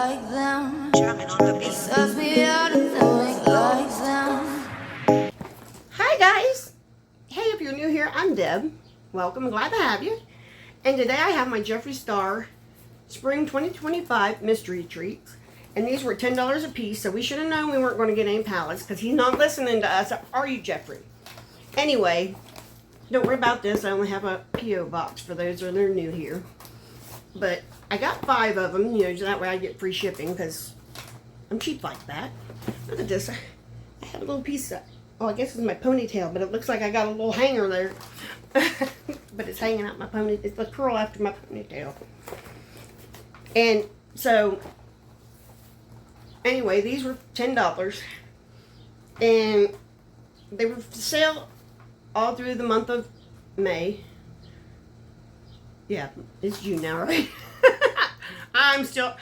like them. It sucks me out to think like them. Hi guys! Hey, if you're new here, I'm Deb. Welcome, glad to have you. And today I have my Jeffree Star Spring 2025 Mystery Treats. And these were $10 a piece, so we should have known we weren't going to get any pallets because he's not listening to us. Are you, Jeffree? Anyway, don't worry about this. I only have a P.O. box for those that are new here. But I got 5 of them, so that way I get free shipping because I'm cheap like that. Look at this. I have a little piece of, oh, I guess it's my ponytail, but it looks like I got a little hanger there. But it's hanging out my ponytail. It's a curl after my ponytail. And so, anyway, these were $10. And they were for sale all through the month of May. Yeah, it's June now, right? I'm still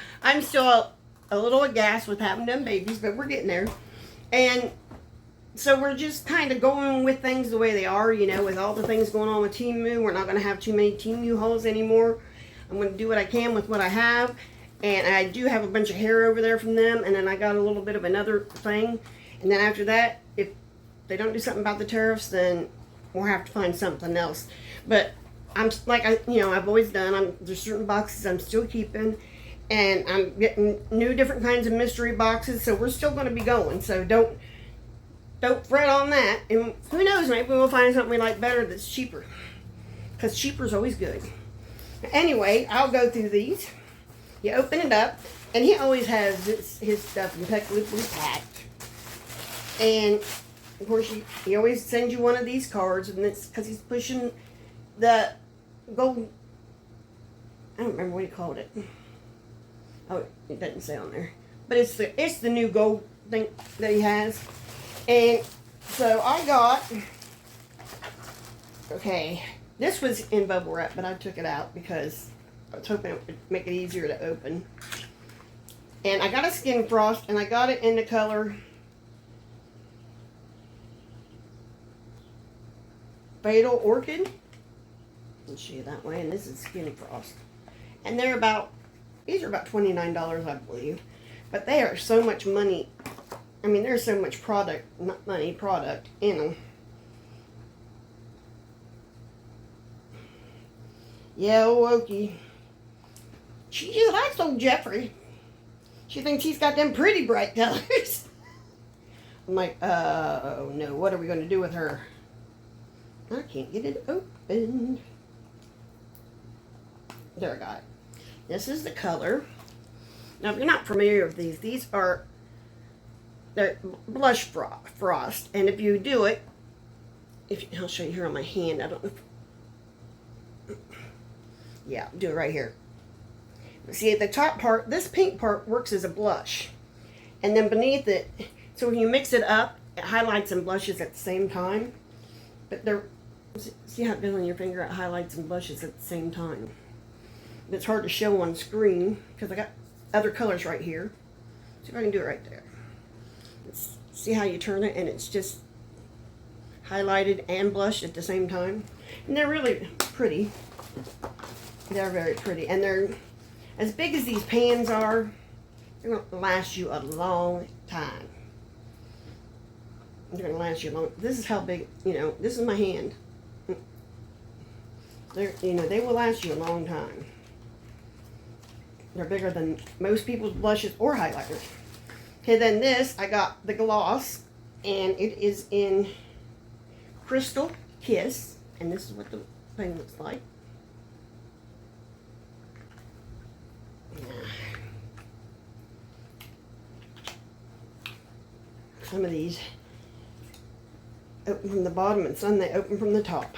a little aghast with having them babies, but we're getting there. And so we're just kind of going with things the way they are, with all the things going on with Temu. We're not going to have too many Temu hauls anymore. I'm going to do what I can with what I have. And I do have a bunch of hair over there from them. And then I got a little bit of another thing. And then after that, if they don't do something about the tariffs, then we'll have to find something else. But I'm like I've always done. There's certain boxes I'm still keeping, and I'm getting new different kinds of mystery boxes. So we're still going to be going. So don't fret on that. And who knows? Maybe we'll find something we like better that's cheaper, because cheaper is always good. Anyway, I'll go through these. You open it up, and he always has his stuff impeccably packed. And of course, he always sends you one of these cards, and it's because he's pushing the gold, I don't remember what he called it. Oh, it doesn't say on there. But it's the new gold thing that he has. And so I got, okay, this was in bubble wrap, but I took it out because I was hoping it would make it easier to open. And I got a Skin Frost, and I got it in the color Fatal Orchid. Let's show you that way. And this is Skin Frost. And these are about $29, I believe. But they are so much money. I mean, there's so much product, not money, product in them. Yeah, old Okie. She just likes old Jeffree. She thinks he's got them pretty bright colors. I'm like, oh no, what are we going to do with her? I can't get it open. There, I got it. This is the color. Now, if you're not familiar with these are they're blush frost. And if you do it, I'll show you here on my hand. I don't know. Yeah, do it right here. See, at the top part, this pink part works as a blush. And then beneath it, so when you mix it up, it highlights and blushes at the same time. But see how it goes on your finger? It highlights and blushes at the same time. It's hard to show on screen because I got other colors right here. See if I can do it right there. See how you turn it and it's just highlighted and blushed at the same time. And they're really pretty. They're very pretty. And they're as big as these pans are. They're going to last you a long time. They're going to last you long. This is how big, this is my hand. They will last you a long time. They're bigger than most people's blushes or highlighters. Okay, then this, I got the gloss, and it is in Crystal Kiss, and this is what the thing looks like. Some of these open from the bottom, and some they open from the top.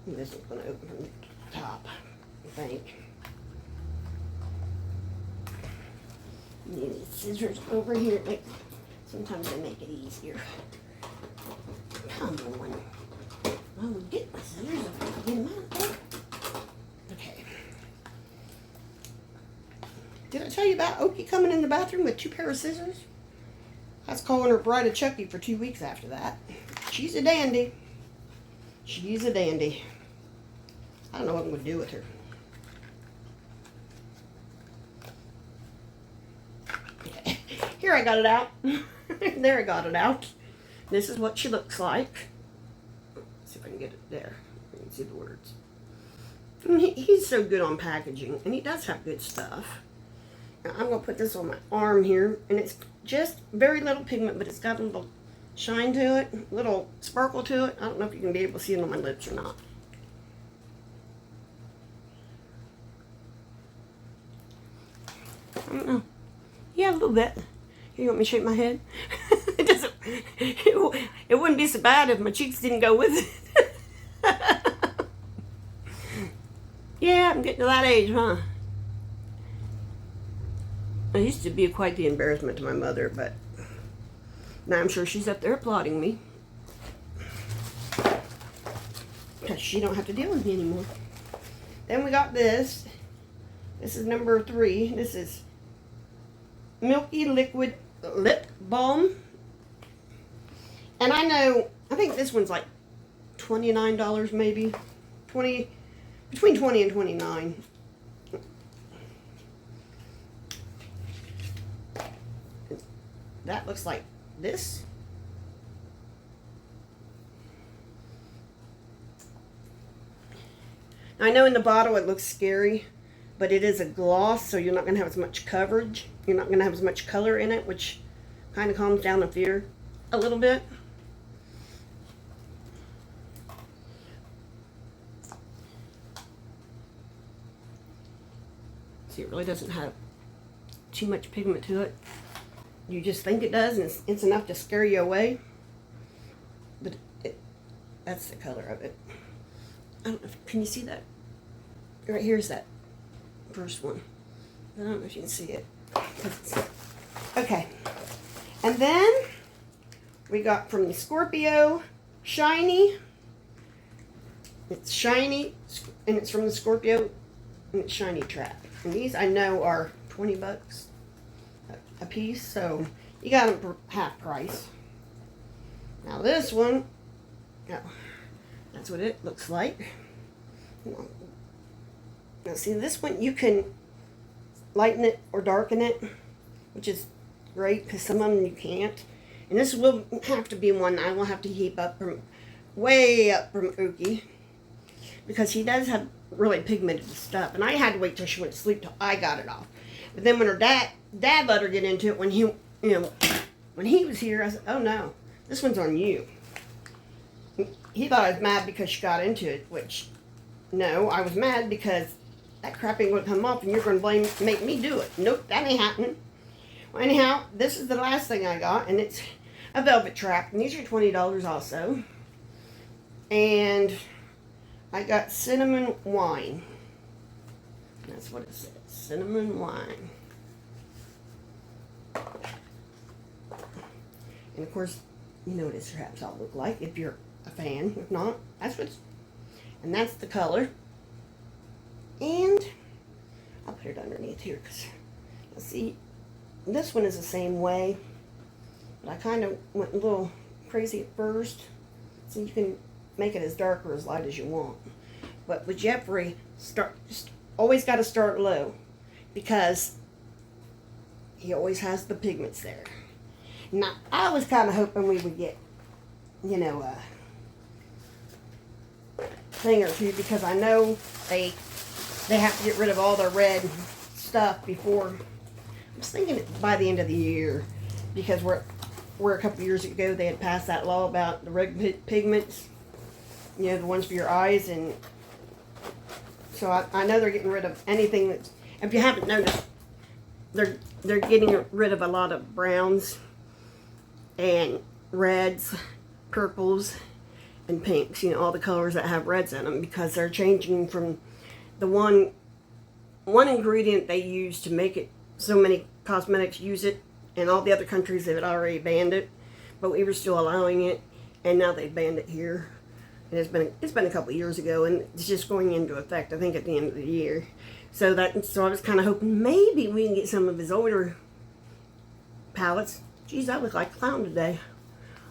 And this one's going to open from the top, I think. Need these scissors over here. Sometimes they make it easier. Come on. I will get my scissors if I get them out. Okay. Did I tell you about Okie coming in the bathroom with 2 pairs of scissors? I was calling her Bride of Chucky for 2 weeks after that. She's a dandy. She's a dandy. I don't know what I'm going to do with her. Here, I got it out. There, I got it out. This is what she looks like. Let's see if I can get it there. You can see the words. He's so good on packaging, and he does have good stuff. Now, I'm going to put this on my arm here, and it's just very little pigment, but it's got a little shine to it, a little sparkle to it. I don't know if you can be able to see it on my lips or not. I don't know. Yeah, a little bit. Here, you want me to shake my head? It doesn't. It wouldn't be so bad if my cheeks didn't go with it. Yeah, I'm getting to that age, huh? I used to be quite the embarrassment to my mother, but now I'm sure she's up there applauding me. Because she don't have to deal with me anymore. Then we got this. This is number 3. This is Milky Lip Balm. And I think this one's like $29 maybe. Between 20 and 29. That looks like this. I know in the bottle it looks scary, but it is a gloss, so you're not going to have as much coverage. You're not going to have as much color in it, which kind of calms down the fear a little bit. See, it really doesn't have too much pigment to it. You just think it does, and it's enough to scare you away. But that's the color of it. I don't know can you see that? Right here's that first one. I don't know if you can see it. Okay. And then we got from the Scorpio Shiny. It's shiny, and it's from the Scorpio, and it's Shiny Trap. And these I know are 20 bucks a piece, so you got them for half price. Now this one, oh, that's what it looks like. Now see, this one you can lighten it or darken it, which is great because some of them you can't. And this will have to be one I will have to keep up from way up from Ookie, because he does have really pigmented stuff, and I had to wait till she went to sleep till I got it off. But then when her dad let her get into it when when he was here, I said, "Oh no, this one's on you." He thought I was mad because she got into it, which no, I was mad because that crap ain't gonna come off, and you're gonna make me do it. Nope, that ain't happening. Well, anyhow, this is the last thing I got, and it's a velvet trap, and these are $20 also. And I got cinnamon wine. That's what it says. Cinnamon wine. And of course, you know what his traps all look like if you're a fan. If not, and that's the color. And I'll put it underneath here because you'll see this one is the same way. But I kind of went a little crazy at first. So you can make it as dark or as light as you want. But with Jeffree, just always got to start low, because he always has the pigments there. Now, I was kind of hoping we would get, a thing or two, because I know they have to get rid of all their red stuff before. I was thinking by the end of the year, because we're a couple years ago they had passed that law about the red pigments, the ones for your eyes, and so I know they're getting rid of anything that's, if you haven't noticed, they're getting rid of a lot of browns and reds, purples, and pinks, all the colors that have reds in them, because they're changing from the one ingredient they use to make it. So many cosmetics use it, and all the other countries have already banned it, but we were still allowing it, and now they've banned it here. And it's been a couple of years ago, and it's just going into effect, I think, at the end of the year. So I was kind of hoping maybe we can get some of his older palettes. Geez, I look like a clown today.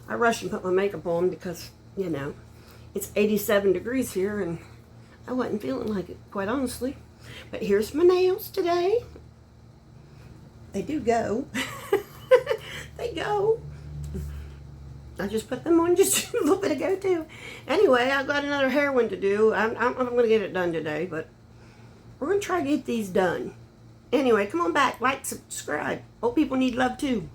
I rushed and put my makeup on because, it's 87 degrees here, and I wasn't feeling like it, quite honestly. But here's my nails today. They do go. you go. I just put them on just a little bit ago too. Anyway, I've got another hair one to do. I'm going to get it done today, but we're going to try to get these done. Anyway, come on back, like, subscribe. Old people need love too.